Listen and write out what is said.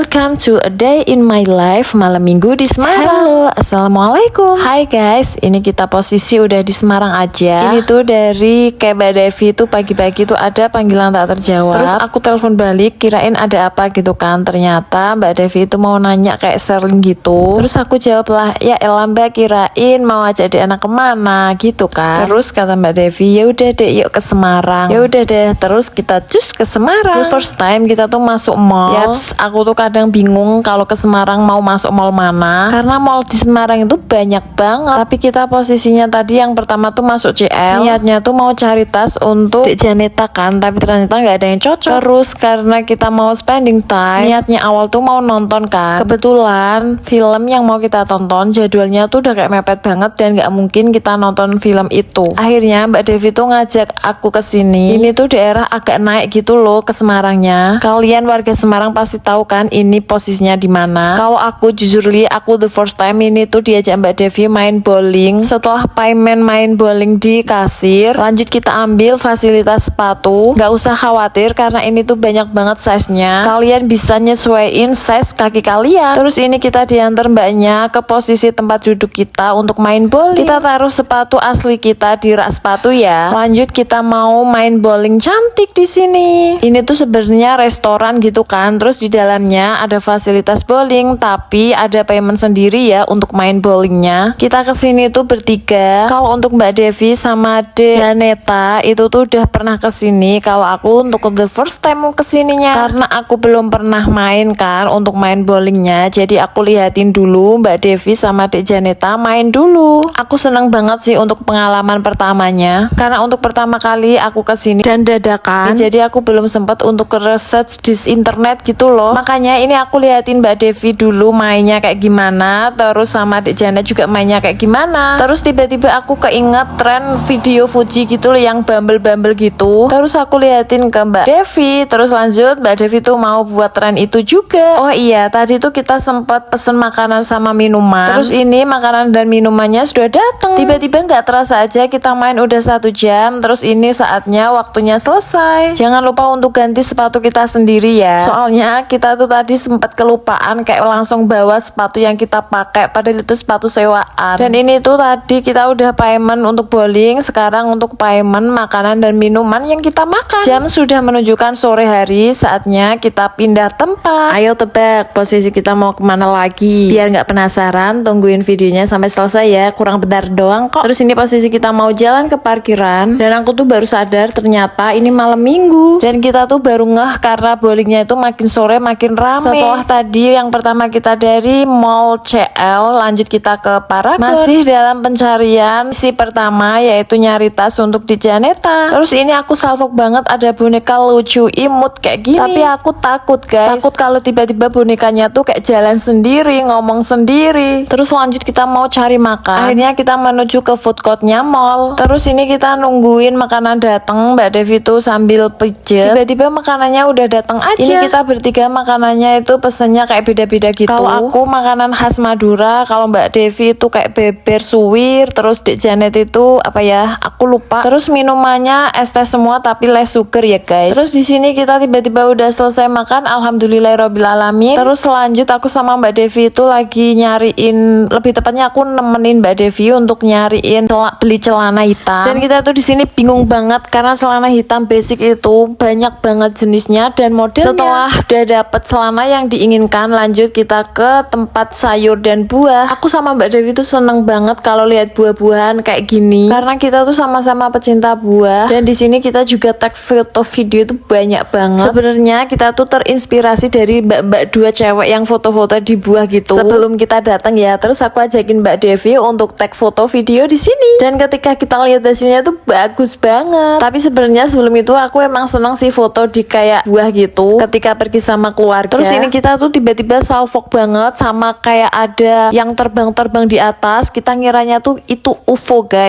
welcome to a day in my life, malam minggu di Semarang. Halo, assalamualaikum. Hai guys, ini kita posisi udah di Semarang aja. Ini tuh dari kayak Mbak Devi tuh pagi-pagi tuh ada panggilan tak terjawab. Terus aku telepon balik, kirain ada apa gitu kan. Ternyata Mbak Devi itu mau nanya kayak sharing gitu. Terus aku jawab lah, ya elah Mbak, kirain mau ajak adik anak kemana gitu kan. Terus kata Mbak Devi, ya udah deh yuk ke Semarang. Ya udah deh, terus kita cus ke Semarang. The first time kita tuh masuk mall. Yaps, aku tuh kadang bingung kalau ke Semarang mau masuk mall mana, karena mall di Semarang itu banyak banget. Tapi kita posisinya tadi yang pertama tuh masuk CL, niatnya tuh mau cari tas untuk Dek Janeta kan, tapi ternyata nggak ada yang cocok. Terus karena kita mau spending time, niatnya awal tuh mau nonton kan. Kebetulan film yang mau kita tonton jadwalnya tuh udah kayak mepet banget dan nggak mungkin kita nonton film itu. Akhirnya Mbak Devi tuh ngajak aku ke sini. Ini tuh daerah agak naik gitu loh ke Semarangnya. Kalian warga Semarang pasti tahu kan ini posisinya di mana. Kalau aku jujur li, aku the first time ini tuh diajak Mbak Devi main bowling. Setelah payment main bowling di kasir, lanjut kita ambil fasilitas sepatu. Gak usah khawatir karena ini tuh banyak banget size-nya. Kalian bisa nyesuaiin size kaki kalian. Terus ini kita diantar mbaknya ke posisi tempat duduk kita untuk main bowling. Kita taruh sepatu asli kita di rak sepatu ya. Lanjut kita mau main bowling cantik di sini. Ini tuh sebenarnya restoran gitu kan. Terus di dalamnya ada fasilitas bowling, tapi ada payment sendiri ya untuk main bowlingnya. Kita kesini tuh bertiga. Kalau untuk Mbak Devi sama Janeta itu tuh udah pernah kesini. Kalau aku untuk the first time kesininya, karena aku belum pernah main kan untuk main bowlingnya. Jadi aku liatin dulu Mbak Devi sama Dek Janeta main dulu. Aku seneng banget sih untuk pengalaman pertamanya, karena untuk pertama kali aku kesini dan dadakan. Jadi aku belum sempat untuk research di internet gitu loh. Makanya ini aku liatin Mbak Devi dulu mainnya kayak gimana, terus sama Dek Jana juga mainnya kayak gimana. Terus tiba-tiba aku keinget tren video Fuji gitu loh yang bumble-bumble gitu. Terus aku liatin ke Mbak Devi, terus lanjut Mbak Devi tuh mau buat tren itu juga. Oh iya, tadi tuh kita sempat pesen makanan sama minuman. Terus ini makanan dan minumannya sudah datang. Tiba-tiba nggak terasa aja kita main udah 1 jam. Terus ini saatnya waktunya selesai. Jangan lupa untuk ganti sepatu kita sendiri ya. Soalnya kita tuh tadi sempat kelupaan kayak langsung bawa sepatu yang kita pakai, padahal itu sepatu sewaan. Dan ini tuh tadi kita udah payment untuk bowling, sekarang untuk payment makanan dan minuman yang kita makan. Jam sudah menunjukkan sore hari, saatnya kita pindah tempat. Ayo tebak posisi kita mau kemana lagi. Biar nggak penasaran, tungguin videonya sampai selesai ya, kurang bentar doang kok. Terus ini posisi kita mau jalan ke parkiran, dan aku tuh baru sadar ternyata ini malam minggu. Dan kita tuh baru ngeh karena bowlingnya itu makin sore makin rame. Setelah tadi yang pertama kita dari mall CL, lanjut kita ke Paragon. Masih dalam pencarian si pertama, yaitu nyari tas untuk di Janeta. Terus ini aku salfok banget ada boneka lucu imut kayak gini. Tapi aku takut guys, takut kalau tiba-tiba bonekanya tuh kayak jalan sendiri, ngomong sendiri. Terus lanjut kita mau cari makan. Akhirnya kita menuju ke food courtnya mall. Terus ini kita nungguin makanan datang. Mbak Devi tuh sambil pijet. Tiba-tiba makanannya udah datang aja. Ini kita bertiga makanannya itu pesennya kayak beda-beda gitu. Kalau aku makanan khas Madura, kalau Mbak Devi itu kayak beber suwir, terus Dek Janet itu apa ya? Aku lupa. Terus minumannya es teh semua tapi less sugar ya guys. Terus di sini kita tiba-tiba udah selesai makan, alhamdulillahirabbil alamin. Terus lanjut aku sama Mbak Devi itu lagi nyariin, lebih tepatnya aku nemenin Mbak Devi untuk nyariin beli celana hitam. Dan kita tuh di sini bingung banget karena celana hitam basic itu banyak banget jenisnya dan modelnya. Setelah udah dapet celana yang diinginkan, lanjut kita ke tempat sayur dan buah. Aku sama Mbak Devi tuh seneng banget kalau lihat buah-buahan kayak gini, karena kita tuh sama-sama pecinta buah. Dan di sini kita juga tag foto video itu banyak banget. Sebenarnya kita tuh terinspirasi dari mbak-mbak dua cewek yang foto-foto di buah gitu sebelum kita datang ya. Terus aku ajakin Mbak Devi untuk tag foto video di sini. Dan ketika kita lihat hasilnya tuh bagus banget. Tapi sebenarnya sebelum itu aku emang seneng sih foto di kayak buah gitu ketika pergi sama keluarga. Terus ini kita tuh tiba-tiba salfok banget sama kayak ada yang terbang-terbang di atas. Kita ngiranya tuh itu UFO guys.